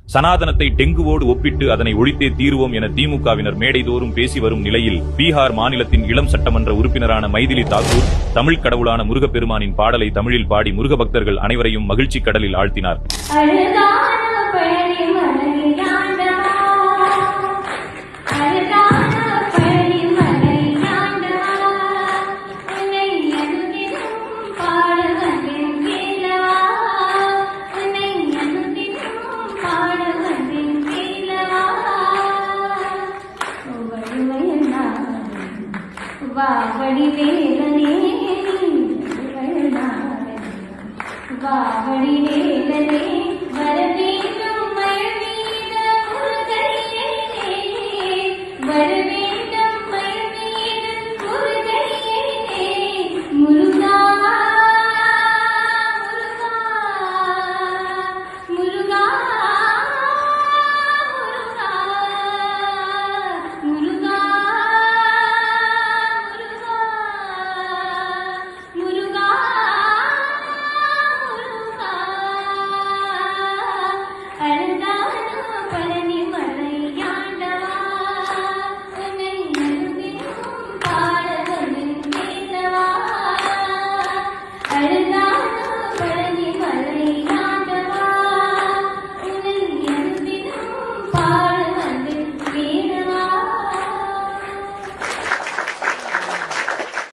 சனாதனத்தை டெங்குவோடு ஒப்பிட்டு அதனை ஒழித்தே தீருவோம் என திமுகவினர் மேடைதோறும் பேசி வரும் நிலையில் பீகார் மாநிலத்தின் இளம் சட்டமன்ற உறுப்பினரான மைதிலி தாக்கூர் தமிழ் கடவுளான முருகப்பெருமானின் பாடலை தமிழில் பாடி முருக பக்தர்கள் அனைவரையும் மகிழ்ச்சி கடலில் ஆழ்த்தினார். வாவடி வேலனே வாவடி வேலனே